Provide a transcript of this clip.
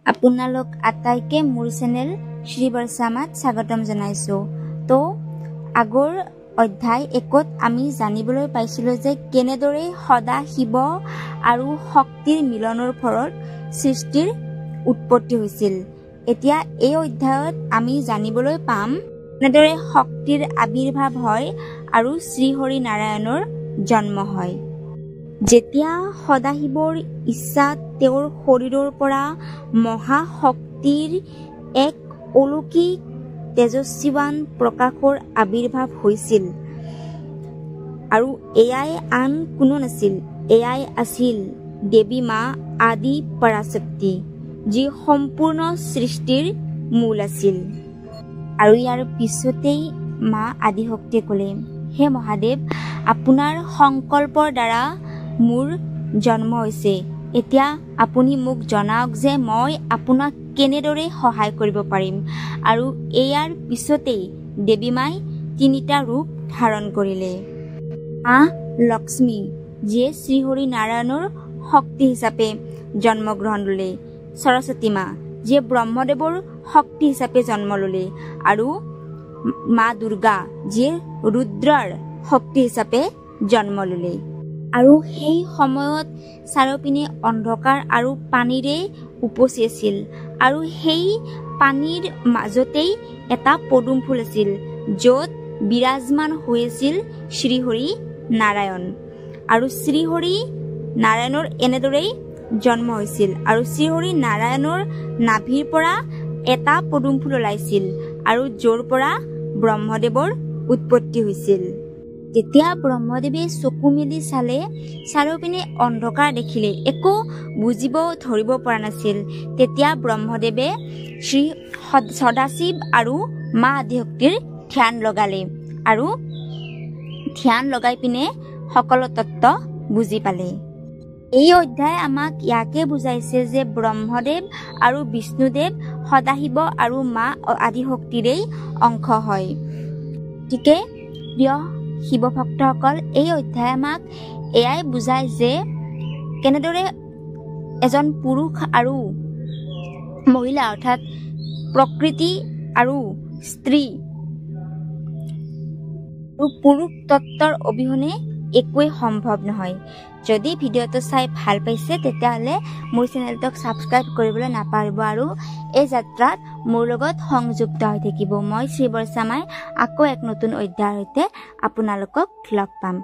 আপোনালোক আটাইকে মোৰ চেনেল শ্ৰী বৰ্ষামাত স্বাগতম জনাইছো। তো আগৰ অধ্যায় 1ত আমি জানিবলৈ পাইছিলো যে কেনেদৰে সদা শিৱ আৰু শক্তিৰ মিলনৰ ফলত সৃষ্টিৰ উৎপত্তি হৈছিল। এতিয়া এই অধ্যায়ত আমি জানিবলৈ পাম কেনেদৰে শক্তিৰ আবিৰ্ভাৱ হয় আৰু শ্ৰী হৰি নাৰায়ণৰ জন্ম হয়। যেতিয়া সদাশিৱৰ ইচ্ছাত তেওঁৰ শৰীৰৰ পৰা মহাশক্তিৰ এক অলৌকিক তেজস্বীৱান প্ৰকাশৰ আবিৰ্ভাৱ হৈছিল আৰু এয়াই আন কোনো নাছিল, এয়াই আছিল দেৱী মা আদি পৰাশক্তি, যি সম্পূৰ্ণ সৃষ্টিৰ মূল আছিল। আৰু ইয়াৰ পিছতেই মা আদিশক্তিয়ে ক'লে, হে মহাদেৱ, আপোনাৰ সংকল্পৰ দ্বাৰা মোৰ জন্ম হৈছে। এতিয়া আপুনি মোক জনাওক যে মই আপোনাক কেনেদৰে সহায় কৰিব পাৰিম। আৰু ইয়াৰ পিছতেই দেৱী মাই 3টা ৰূপ ধাৰণ কৰিলে। মা লক্ষ্মী, যিয়ে শ্ৰী হৰি নাৰায়ণৰ শক্তি হিচাপে জন্মগ্ৰহণ ল'লে, সৰস্বতী মা, যিয়ে ব্ৰহ্মদেৱৰ শক্তি হিচাপে জন্ম ল'লে, আৰু মা দুৰ্গা, যিয়ে ৰুদ্ৰৰ শক্তি হিচাপে জন্ম ল'লে। আৰু সেই সময়ত চাৰিওপিনে অন্ধকাৰ আৰু পানীৰে উপচি আছিল, আৰু সেই পানীৰ মাজতেই এটা পদুম ফুল আছিল, য'ত বিৰাজমান হৈ আছিল শ্ৰী হৰি নাৰায়ণ। আৰু শ্ৰী হৰি নাৰায়ণৰ এনেদৰেই জন্ম হৈছিল, আৰু শ্ৰী হৰি নাৰায়ণৰ নাভিৰ পৰা এটা পদুম ফুল ওলাইছিল, আৰু য'ৰ পৰা ব্ৰহ্মদেৱৰ উৎপত্তি হৈছিল। যেতিয়া ব্ৰহ্মদেৱে চকু মেলি চালে, চাৰিওপিনে অন্ধকাৰ দেখিলে, একো বুজিব ধৰিব পৰা নাছিল। তেতিয়া ব্ৰহ্মদেৱে শ্ৰী সদাশিৱ আৰু মা আদিশক্তিৰ ধ্যান লগালে, আৰু ধ্যান লগাই পিনে সকলো তত্ত্ব বুজি পালে। এই অধ্যায় আমাক ইয়াকে বুজাইছে যে ব্ৰহ্মদেৱ আৰু বিষ্ণুদেৱ সদাশিৱ আৰু মা আদিশক্তিৰেই অংশ হয়। গতিকে প্ৰিয় শিৱ ভক্তসকল, এই অধ্যায় আমাক এয়াই বুজায় যে কেনেদৰে এজন পুৰুষ আৰু মহিলা, অৰ্থাৎ প্ৰকৃতি আৰু স্ত্ৰী আৰু পুৰুষ তত্ত্বৰ অবিহনে একোৱেই সম্ভৱ নহয়। যদি ভিডিঅ'টো চাই ভাল পাইছে তেতিয়াহ'লে মোৰ চেনেলটোক ছাবস্ক্ৰাইব কৰিবলৈ নাপাহৰিব, আৰু এই যাত্ৰাত মোৰ লগত সংযুক্ত হৈ থাকিব। মই শ্ৰী বৰ্ষামাই আকৌ এক নতুন অধ্যায়ৰ সৈতে আপোনালোকক লগ পাম।